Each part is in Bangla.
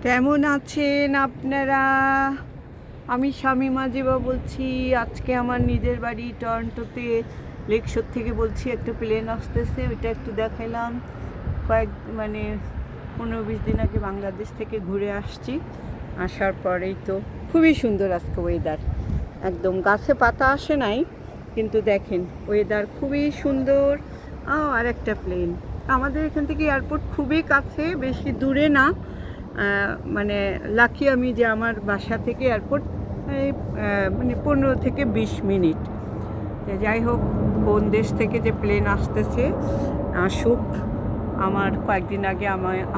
কেমন আছেন আপনারা? আমি শামীমা জিবা বলছি। আজকে আমার নিজের বাড়ি টরন্টোতে লেকশোর থেকে বলছি। একটা প্লেন আসতেছে, ওইটা একটু দেখাইলাম। কয়েক মানে 15-20 দিন আগে বাংলাদেশ থেকে ঘুরে আসছি। আসার পরেই তো খুবই সুন্দর আজকে ওয়েদার। একদম গাছে পাতা আসে নাই, কিন্তু দেখেন ওয়েদার খুবই সুন্দর। আর একটা প্লেন আমাদের এখান থেকে এয়ারপোর্ট খুবই কাছে, বেশি দূরে না। মানে লাকি আমি যে আমার বাসা থেকে এয়ারপোর্ট এই মানে 15 থেকে 20 মিনিট। যাই হোক, কোন দেশ থেকে যে প্লেন আসতেছে আসুক। আমার কয়েকদিন আগে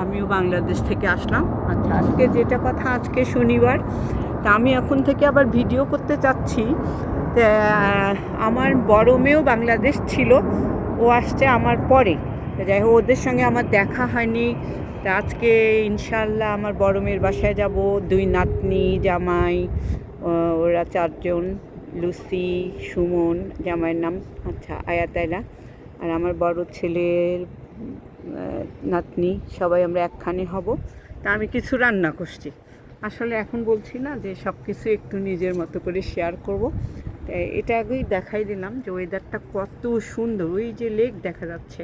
আমিও বাংলাদেশ থেকে আসলাম। আচ্ছা, আজকে যেটা কথা, আজকে শনিবার, তা আমি এখন থেকে আবার ভিডিও করতে চাচ্ছি। আমার বড় মেয়েও বাংলাদেশ ছিল, ও আসছে আমার পরে। যাই হোক, ওদের সঙ্গে আমার দেখা হয়নি। তা আজকে ইনশাল্লাহ আমার বড় মেয়ের বাসায় যাব। 2 নাতনি, জামাই, ওরা 4 জন। লুসি, সুমন জামাইয়ের নাম, আচ্ছা আয়াতাইলা, আর আমার বড় ছেলের নাতনি, সবাই আমরা একখানে হব। তা আমি কিছু রান্না করছি। আসলে এখন বলছি না যে সব কিছু একটু নিজের মতো করে শেয়ার করব। এটা আগেই দেখাই দিলাম যে ওয়েদারটা কত সুন্দর। ওই যে লেক দেখা যাচ্ছে,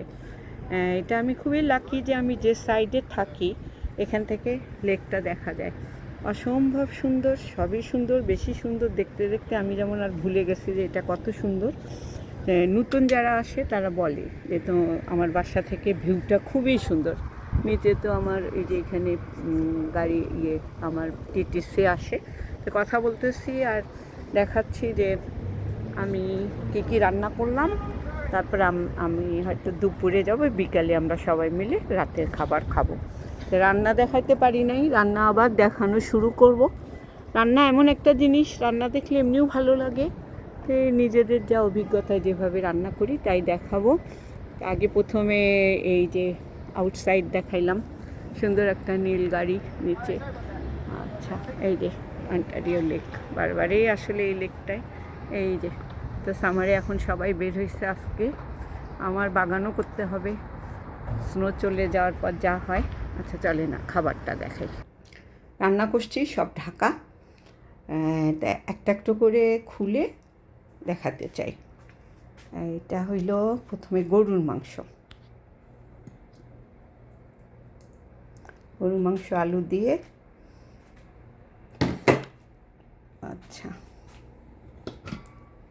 এটা আমি খুবই লাকি যে আমি যে সাইডে থাকি এখান থেকে লেকটা দেখা যায়। অসম্ভব সুন্দর, সবই সুন্দর, বেশি সুন্দর। দেখতে দেখতে আমি যেমন আর ভুলে গেছি যে এটা কত সুন্দর। নতুন যারা আসে তারা বলে যে তো আমার বাসা থেকে ভিউটা খুবই সুন্দর। নিচে তো আমার এই যে এখানে গাড়ি আমার টিটিসি আসে, তো কথা বলতেছি আর দেখাচ্ছি যে আমি কী রান্না করলাম। তারপর আমি হয়তো দুপুরে যাব, বিকালে আমরা সবাই মিলে রাতের খাবার খাবো। রান্না দেখাইতে পারি নাই, রান্না আবার দেখানো শুরু করব। রান্না এমন একটা জিনিস, রান্না দেখলে এমনিও ভালো লাগে। নিজেদের যা অভিজ্ঞতায় যেভাবে রান্না করি তাই দেখাবো। আগে প্রথমে এই যে আউটসাইড দেখাইলাম, সুন্দর একটা নীল গাড়ি নিচে। আচ্ছা, এই যে অন্টারিও লেক, বারবারই আসলে এই লেকটায়। এই যে তো সামারে এখন সবাই বের হয়েছে আজকে। আমার বাগানও করতে হবে, স্নো চলে যাওয়ার পর যা হয়। আচ্ছা চলে না, খাবারটা দেখাই। রান্না করছি সব ঢাকা, তা একটা একটু করে খুলে দেখাতে চাই। এটা হইল প্রথমে গরুর মাংস। গরুর মাংস আলু দিয়ে, আচ্ছা।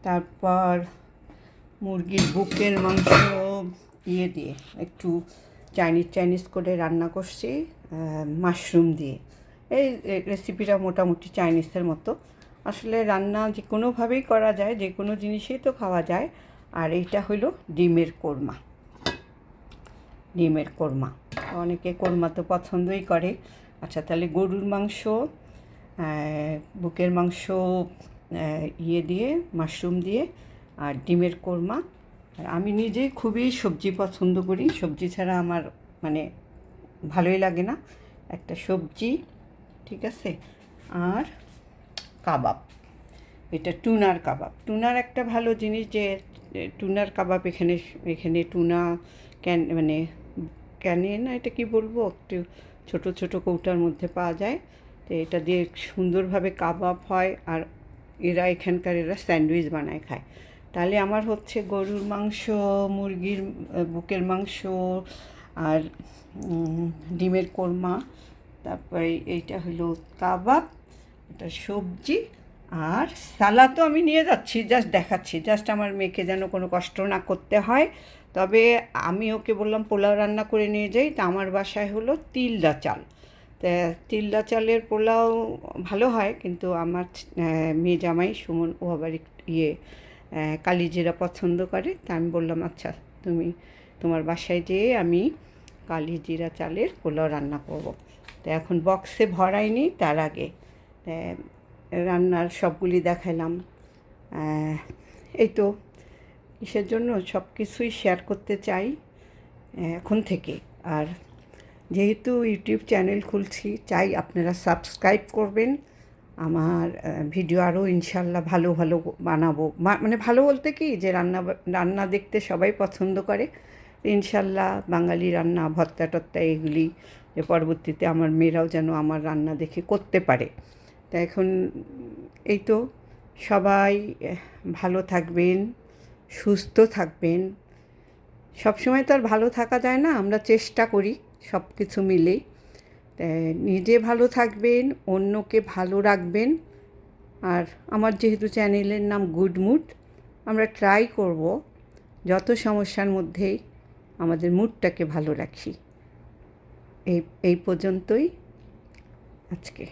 তারপর মুরগির বুকের মাংস দিয়ে একটু চাইনিজ করে রান্না করছি, মাশরুম দিয়ে। এই রেসিপিটা মোটামুটি চাইনিজের মতো। আসলে রান্না যে কোনোভাবেই করা যায়, যে কোনো জিনিসই তো খাওয়া যায়। আর এইটা হলো ডিমের কোরমা। অনেকে কোরমা তো পছন্দই করে। আচ্ছা, তাহলে গরুর মাংস, বুকের মাংস দিয়ে, মাশরুম দিয়ে, আর ডিমের কোরমা। আর আমি নিজেই খুবই সবজি পছন্দ করি, সবজি ছাড়া আমার মানে ভালোই লাগে না। একটা সবজি, ঠিক আছে। আর কাবাব, এটা টুনার কাবাব। টুনার একটা ভালো জিনিস যে টুনার কাবাব এখানে টুনা ক্যানে না, এটা কি বলবো, একটু ছোট কৌটার মধ্যে পাওয়া যায়। তো এটা দিয়ে সুন্দরভাবে কাবাব হয়। আর এরা স্যান্ডউইচ বানায় খায়। তাহলে আমার হচ্ছে গরুর মাংস, মুরগির বুকের মাংস, আর ডিমের কোরমা, তারপরে এইটা হলো কাবাব, এটা সবজি। আর সালাদও আমি নিয়ে যাচ্ছি, জাস্ট দেখাচ্ছি, জাস্ট আমার মেয়েকে যেন কোনো কষ্ট না করতে হয়। তবে আমি ওকে বললাম পোলাও রান্না করে নিয়ে যাই। তা আমার বাসায় হলো তিলদা চাল। তা তিলদা চালের পোলাও ভালো হয়, কিন্তু আমার মেয়ে জামাই সুমন ও আবার কালিজিরা পছন্দ করে। তা আমি বললাম আচ্ছা, তোমার বাসায় যেয়ে আমি কালিজিরা চালের পোলাও রান্না করব। তো এখন বক্সে ভরাইনি, তার আগে রান্নার সবগুলি দেখাইলাম। এই তো কিসের জন্য সব কিছুই শেয়ার করতে চাই এখন থেকে। আর যেহেতু ইউটিউব চ্যানেল খুলছি, চাই আপনারা সাবস্ক্রাইব করবেন। আমার ভিডিও আরও ইনশাল্লাহ ভালো বানাবো। মানে ভালো বলতে কি, যে রান্না দেখতে সবাই পছন্দ করে। ইনশাল্লাহ বাঙালি রান্না, ভর্তা টর্তা, এগুলি যে পরবর্তীতে আমার মেয়েরাও যেন আমার রান্না দেখে করতে পারে। তা এখন এই তো, সবাই ভালো থাকবেন, সুস্থ থাকবেন। সবসময় তো আর ভালো থাকা যায় না, আমরা চেষ্টা করি সব কিছু মিলেই। নিজে ভালো থাকবেন, অন্যকে ভালো রাখবেন। আর আমার যেহেতু চ্যানেলের নাম গুড মুড, আমরা ট্রাই করব যত সমস্যার মধ্যেই আমাদের মুডটাকে ভালো রাখি। এই পর্যন্তই আজকে।